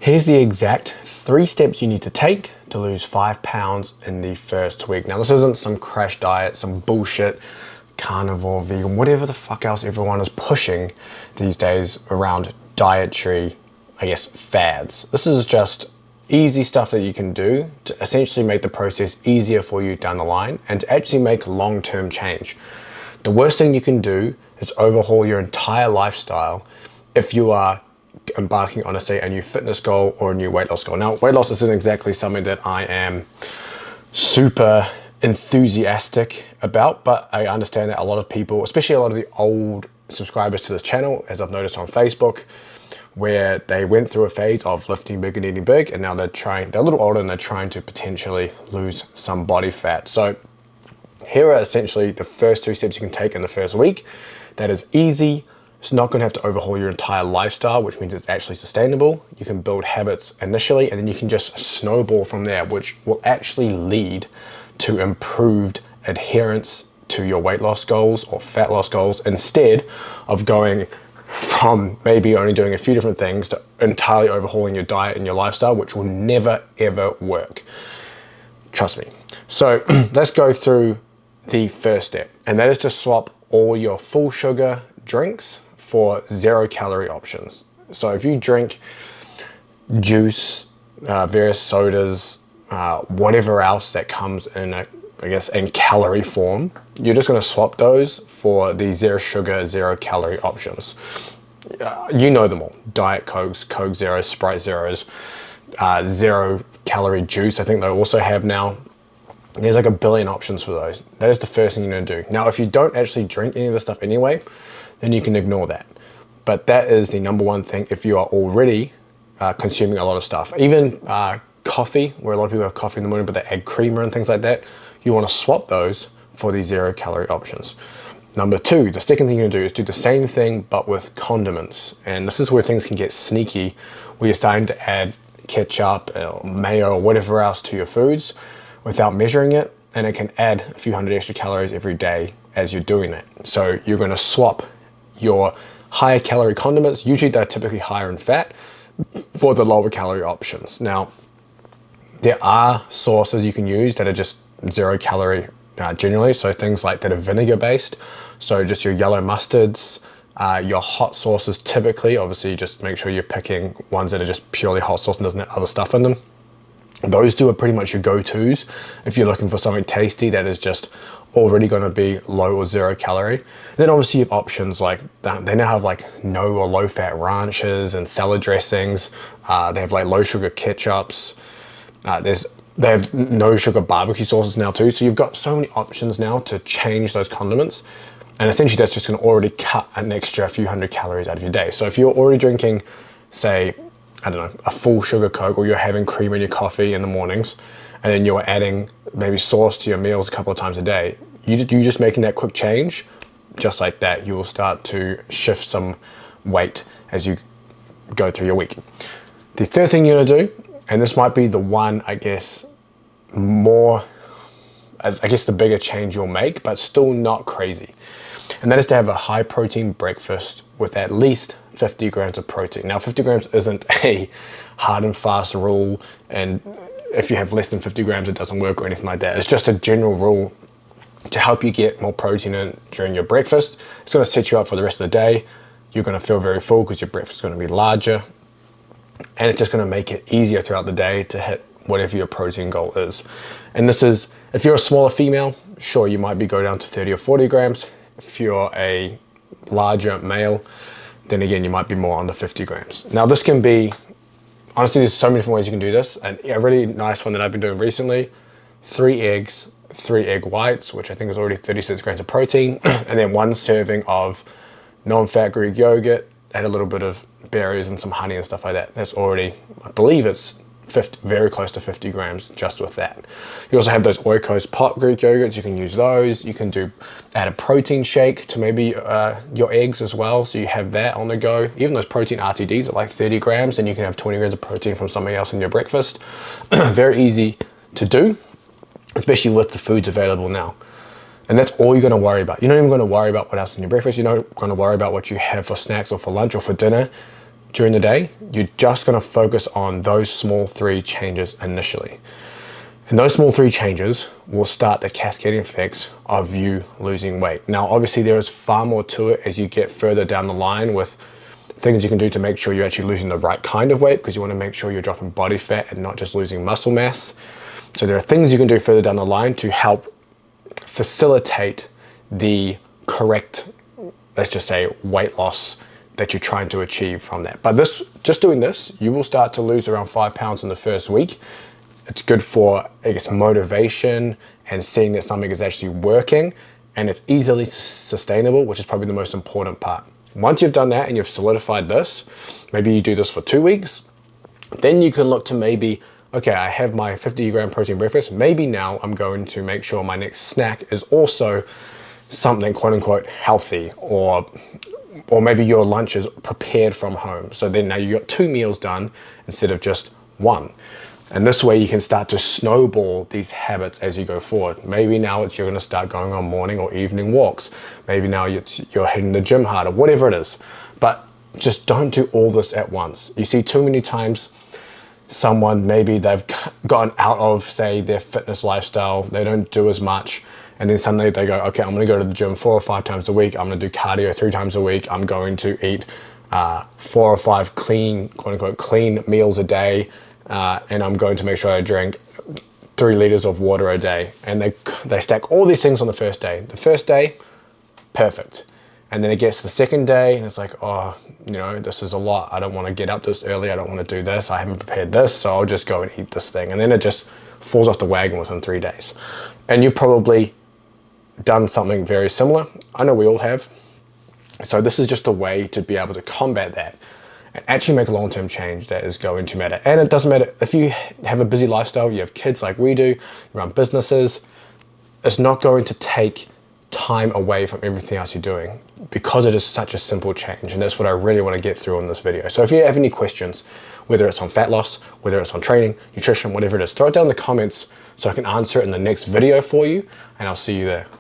Here's the exact 3 steps you need to take to lose 5 pounds in the first week. Now, this isn't some crash diet, some bullshit, carnivore, vegan, whatever the fuck else everyone is pushing these days around dietary, fads. This is just easy stuff that you can do to essentially make the process easier for you down the line and to actually make long-term change. The worst thing you can do is overhaul your entire lifestyle if you are embarking on a new fitness goal or a new weight loss goal. Now, weight loss isn't exactly something that I am super enthusiastic about, but I understand that a lot of people, especially a lot of the old subscribers to this channel, as I've noticed on Facebook, where they went through a phase of lifting big and eating big, and now they're a little older and they're trying to potentially lose some body fat. So here are essentially the first 2 steps you can take in the first week. That is easy. It's not going to have to overhaul your entire lifestyle, which means it's actually sustainable. You can build habits initially, and then you can just snowball from there, which will actually lead to improved adherence to your weight loss goals or fat loss goals, instead of going from maybe only doing a few different things to entirely overhauling your diet and your lifestyle, which will never ever work. Trust me. So let's go through the first step, and that is to swap all your full sugar drinks for 0 calorie options. So if you drink juice, various sodas, whatever else that comes in in calorie form, you're just going to swap those for the 0 sugar, 0 calorie options. You know them all: Diet Cokes, Coke Zeros, Sprite Zeros, 0 calorie juice. I think they also have now. There's like a billion options for those. That is the first thing you're going to do. Now, if you don't actually drink any of this stuff anyway, then you can ignore that. But that is the number one thing if you are already consuming a lot of stuff. Even coffee, where a lot of people have coffee in the morning, but they add creamer and things like that. You want to swap those for the 0 calorie options. Number 2, the second thing you're going to do is do the same thing, but with condiments. And this is where things can get sneaky, where you're starting to add ketchup, mayo, or whatever else to your foods without measuring it. And it can add a few hundred extra calories every day as you're doing that. So you're going to swap your higher calorie condiments, usually they're typically higher in fat, for the lower calorie options. Now, there are sauces you can use that are just 0 calorie generally, so things like that are vinegar based. So just your yellow mustards, your hot sauces typically, obviously just make sure you're picking ones that are just purely hot sauce and doesn't have other stuff in them. Those two are pretty much your go-tos if you're looking for something tasty that is just already going to be low or 0 calorie. And then obviously you have options like they now have like no or low fat ranches and salad dressings. They have like low sugar ketchups. They have no sugar barbecue sauces now too. So you've got so many options now to change those condiments. And essentially that's just going to already cut an extra few hundred calories out of your day. So if you're already drinking, say, I don't know, a full sugar Coke, or you're having cream in your coffee in the mornings, and then you're adding maybe sauce to your meals a couple of times a day, you just making that quick change, just like that, you will start to shift some weight as you go through your week. The third thing you're gonna do, and this might be the one, the bigger change you'll make, but still not crazy. And that is to have a high protein breakfast with at least 50 grams of protein. Now, 50 grams isn't a hard and fast rule, and if you have less than 50 grams, it doesn't work or anything like that. It's just a general rule to help you get more protein in during your breakfast. It's going to set you up for the rest of the day. You're going to feel very full because your breakfast is going to be larger, and it's just going to make it easier throughout the day to hit whatever your protein goal is. And this is, if you're a smaller female, sure, you might go down to 30 or 40 grams. If you're a larger male, then again, you might be more on the 50 grams. Now, this can be, honestly, there's so many different ways you can do this. And a really nice one that I've been doing recently, 3 eggs, 3 egg whites, which I think is already 36 grams of protein, and then 1 serving of non-fat Greek yogurt, add a little bit of berries and some honey and stuff like that. That's already, I believe it's very close to 50 grams just with that. You also have those Oikos pot Greek yogurts. You can use those. You can add a protein shake to maybe your eggs as well, so you have that on the go. Even those protein RTDs are like 30 grams, and you can have 20 grams of protein from something else in your breakfast. Very easy to do, especially with the foods available now. And that's all you're going to worry about. You're not even going to worry about what else in your breakfast. You're not going to worry about what you have for snacks or for lunch or for dinner. during the day, you're just going to focus on those small 3 changes initially. And those small 3 changes will start the cascading effects of you losing weight. Now, obviously there is far more to it as you get further down the line with things you can do to make sure you're actually losing the right kind of weight, because you want to make sure you're dropping body fat and not just losing muscle mass. So there are things you can do further down the line to help facilitate the correct, let's just say, weight loss that you're trying to achieve from that. But just doing this, you will start to lose around 5 pounds in the first week. It's good for, I guess, motivation and seeing that something is actually working, and it's easily sustainable, which is probably the most important part. Once you've done that and you've solidified this, maybe you do this for 2 weeks, then you can look to maybe, okay, I have my 50-gram protein breakfast. Maybe now I'm going to make sure my next snack is also something quote unquote healthy, or maybe your lunch is prepared from home. So then now you got 2 meals done instead of just 1. And this way you can start to snowball these habits as you go forward. Maybe now you're going to start going on morning or evening walks. Maybe now you're hitting the gym harder, whatever it is. But just don't do all this at once. You see too many times someone, maybe they've gotten out of, say, their fitness lifestyle, they don't do as much, and then suddenly they go, okay, I'm going to go to the gym 4 or 5 times a week, I'm going to do cardio 3 times a week, I'm going to eat 4 or 5 clean, quote unquote, clean meals a day, and I'm going to make sure I drink 3 liters of water a day. And they stack all these things on the first day. The first day, perfect. And then it gets to the second day and it's like, oh, you know, this is a lot. I don't want to get up this early. I don't want to do this. I haven't prepared this, so I'll just go and eat this thing. And then it just falls off the wagon within 3 days. And you've probably done something very similar. I know we all have. So this is just a way to be able to combat that and actually make a long-term change that is going to matter. And it doesn't matter if you have a busy lifestyle, you have kids like we do, you run businesses, it's not going to take time away from everything else you're doing, because it is such a simple change. And that's what I really want to get through in this video. So if you have any questions, whether it's on fat loss, whether it's on training, nutrition, whatever it is, throw it down in the comments so I can answer it in the next video for you, and I'll see you there.